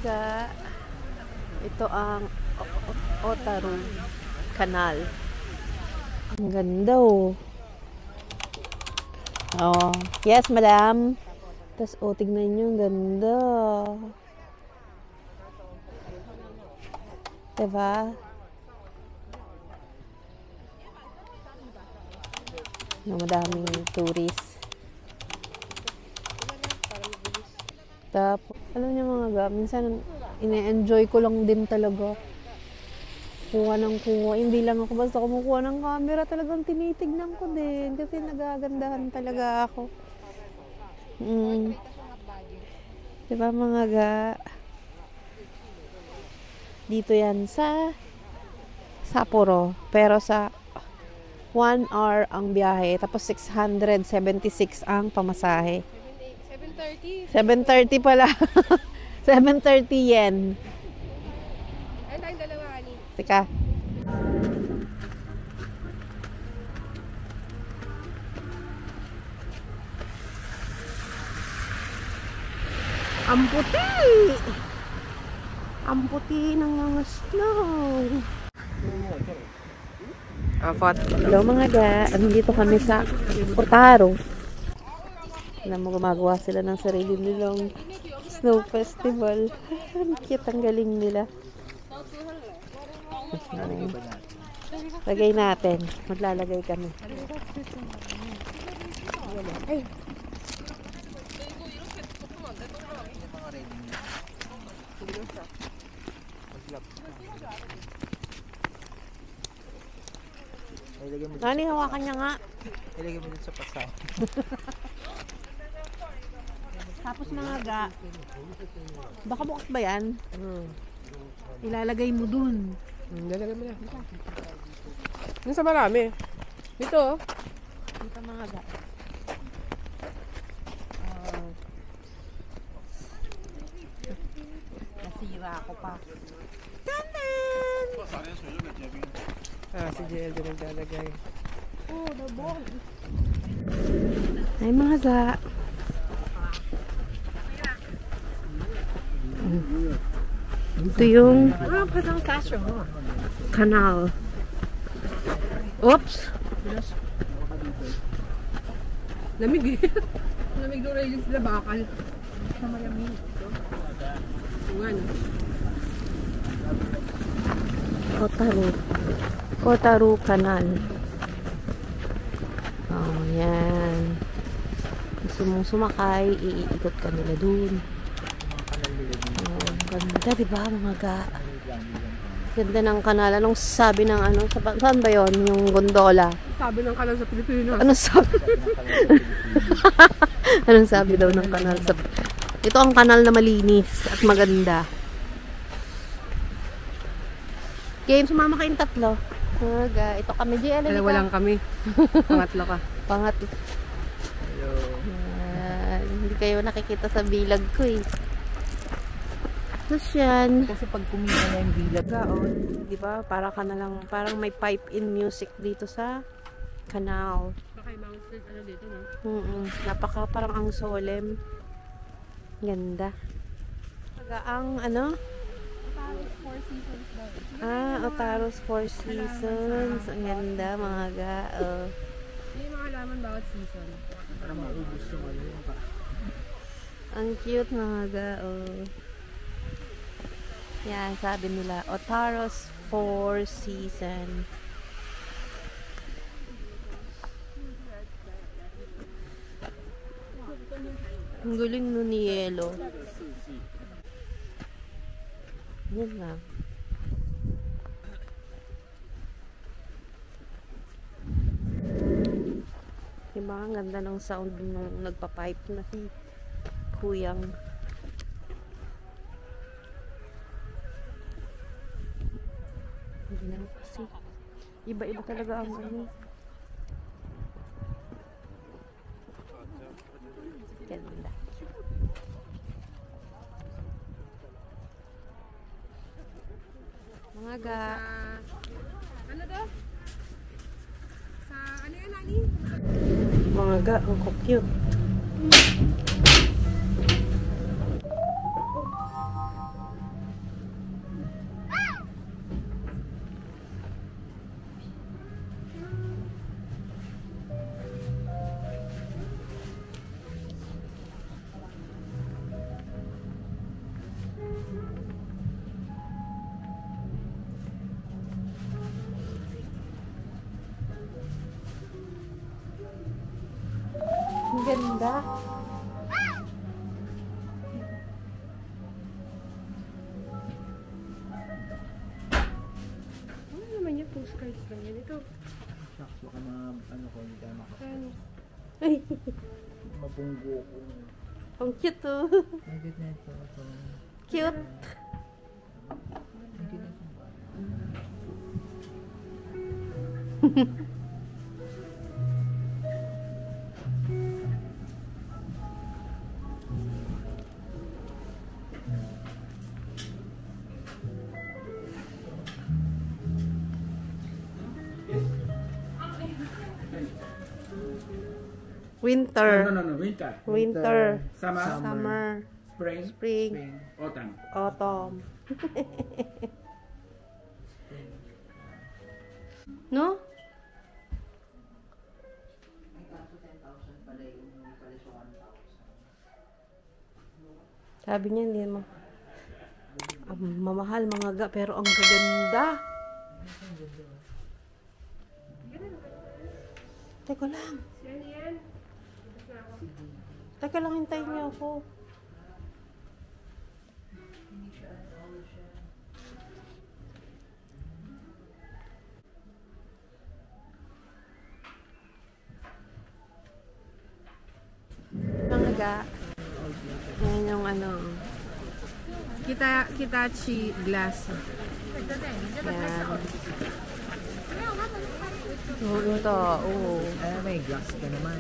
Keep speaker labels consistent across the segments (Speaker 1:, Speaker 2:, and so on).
Speaker 1: ga, ito ang Otaru Canal. Ang ganda oh. Oh, yes madam. Tapos oh, tignan nyo, ang ganda. Diba? Madaming tourist. Tapos, alam niyo mga ga, minsan ine-enjoy ko lang din talaga. Kuha ng kuha. Hindi lang ako basta kumukuha ng camera. Talagang tinitignan ko din. Kasi nagagandahan talaga ako. Diba mga ga? Dito yan sa Sapporo. Pero sa 1 hour ang biyahe. Tapos 676 ang pamasahe. 730 pala. 730 yen.
Speaker 2: Ayun tayong dalawa, Ani.
Speaker 1: Teka. Ang puti! Ang puti ng mga snow. Hello mga ga. Dito kami sa Otaru. Alam mo, gumagawa sila ng sarili nilang snow festival. Ang cute, ang galing nila. Lagay natin. Maglalagay kami. Ay. Nani, hawakan niya nga.
Speaker 3: Ilagay mo dun sa pasaw.
Speaker 1: Tapos mga ga, baka bukas ba yan? Ilalagay mo dun.
Speaker 2: Lalagay mo na. Yung sa marami. Dito.
Speaker 1: Dito mga ga. Nasira ako pa. Tantan!
Speaker 2: Si JL din naglalagay.
Speaker 1: Oh, the ball. Ay mga ga. Ito yung canal. Oops!
Speaker 2: Lamig eh. Lamig doon rin sila bakal. Sa malamig.
Speaker 1: Otaru Canal. Oh, yan. Gusto mong sumakay, iikot ka nila dun. Ganda, diba mga ga? Ganda ng kanal. Anong sabi ng ano? Saan ba yun? Yung gondola?
Speaker 2: Sabi ng kanal sa Pilipinas.
Speaker 1: Anong sabi? Anong sabi daw ng kanal sa... Ito ang kanal na malinis at maganda. Game, sumama kayong tatlo. Mga ga, ito kami.
Speaker 2: Dalawa lang kami. Pangatlo ka.
Speaker 1: Pangatlo. Hindi kayo nakikita sa bilag ko eh. Tapos yan.
Speaker 3: Kasi pag kumita na yung bilag
Speaker 1: Di ba? Para ka na lang, parang may pipe-in music dito sa canal.
Speaker 2: Baka yung mountains ano dito, no?
Speaker 1: Napaka parang ang solemn. Ganda. Ang ano?
Speaker 2: Otaru's Four Seasons daw.
Speaker 1: Otaru's Four Seasons. Ang ganda mga ga.
Speaker 2: Yung mga halaman bawat season.
Speaker 3: para maubos yung ano yung pa.
Speaker 1: Ang cute mga ga. Yan, sabi nila, Otaru's Four Seasons. Ang galing nun ni Yelo. Yan lang. Diba, ang ganda ng sound nung nagpa-pipe na si Kuyang. Hindi na kasi. Iba-iba talaga ang ano. Ganda. Mga ga.
Speaker 2: Ano to? Sa ano yan, Nani?
Speaker 1: Mga ga, ang cute.
Speaker 2: Ito lang yan. Ito.
Speaker 3: Shucks, baka ano ko, hindi tayo
Speaker 2: Ano?
Speaker 1: Ay,
Speaker 3: mapunggo ko.
Speaker 1: ang cute oh.
Speaker 3: Ang cute na ito.
Speaker 1: Cute.
Speaker 3: Ang cute na ito.
Speaker 1: Winter.
Speaker 4: No. Winter.
Speaker 1: Winter.
Speaker 4: Summer.
Speaker 1: Summer.
Speaker 4: Spring.
Speaker 1: Spring.
Speaker 4: Autumn.
Speaker 1: Autumn. No? Sabi niya hindi mo. Mamahal mga ga, pero ang gaganda. Teka lang.
Speaker 2: Yan yan.
Speaker 1: Teka lang, hintayin niyo ako. Mga ga. Yan yung ano.
Speaker 2: Hitachi glass.
Speaker 1: Yan. Oo, ito. Oo.
Speaker 3: Ay, may glass ka naman.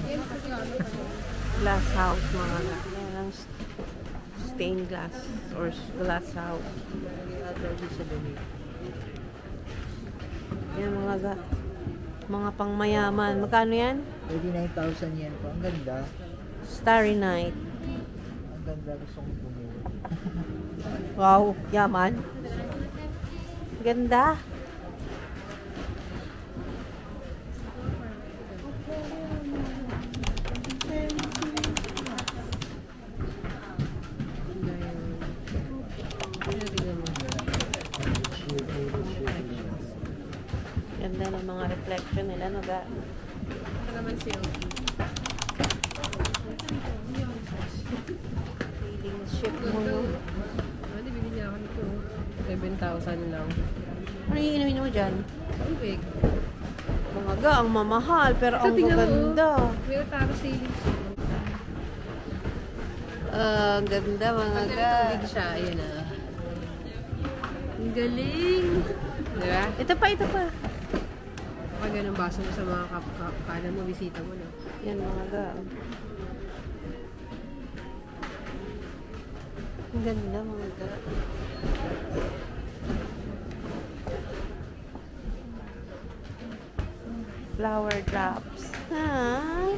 Speaker 1: Glass house mga ga. Yan ang stained glass or glass house. Yan mga ga. Mga pangmayaman. Magkano yan?
Speaker 3: 39,000 yen po. Ang ganda.
Speaker 1: Starry Night.
Speaker 3: Ang ganda. Gusto kong bumili.
Speaker 1: Wow, yaman. Ganda. Ganda ng mga reflection nila, no ga?
Speaker 2: Ito naman silky.
Speaker 1: Feeling ship mo, no?
Speaker 2: Hindi, bibili niya ako nito. 7,000 lang.
Speaker 1: Ano yung inumin mo dyan?
Speaker 2: Tubig.
Speaker 1: Mga ga, ang mamahal, pero
Speaker 2: Ito,
Speaker 1: ang
Speaker 2: tingnan mo,
Speaker 1: ganda.
Speaker 2: May Otaru sailing siya.
Speaker 1: Ang ganda, mga
Speaker 2: Pag
Speaker 1: ga.
Speaker 2: tubig siya, ayan na. Ang galing! Diba?
Speaker 1: Ito pa, ito pa.
Speaker 2: Pag ganun baso mo sa mga kanan mo, bisita mo na.
Speaker 1: Yan, mga ga. Ang ganda, mga ga. Flower drops. Ah.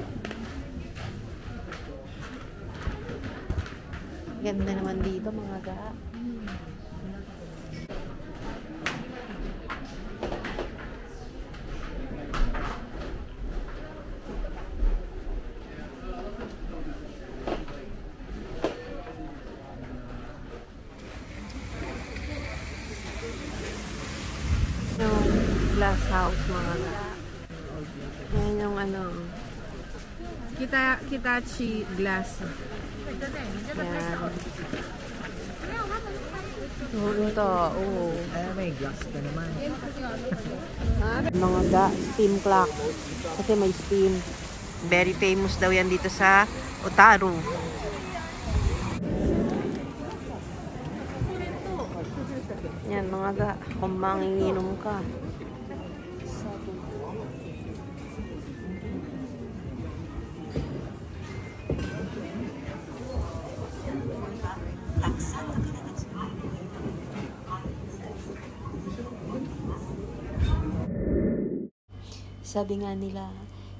Speaker 1: Ganda naman dito, mga ga. Yung glass house, mga ga. Yan yung ano.
Speaker 2: Hitachi glass.
Speaker 1: Yan. Oo, ito. Oo.
Speaker 3: Ay, may glass ka naman.
Speaker 1: Mga ga, steam clock. Kasi may steam. Very famous daw yan dito sa Otaru. Yan mga ga, kung manginginom ka. Sabi nga nila,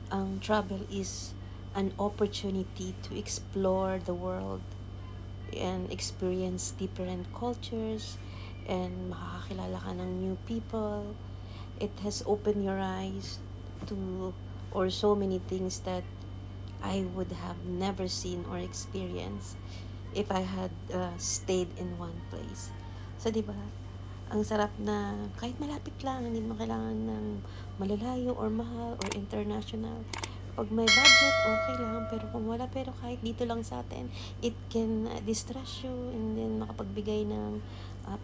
Speaker 1: ang travel is an opportunity to explore the world and experience different cultures and makakakilala ka ng new people. It has opened your eyes to or so many things that I would have never seen or experienced if I had stayed in one place. So, di ba? Ang sarap na kahit malapit lang, hindi mo kailangan ng malalayo or mahal or international. Pag may budget, okay lang. Pero kung wala, pero kahit dito lang sa atin, it can distress you and then makapagbigay ng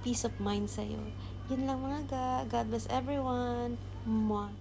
Speaker 1: peace of mind sa'yo. Yun lang mga ga. God bless everyone. Ma.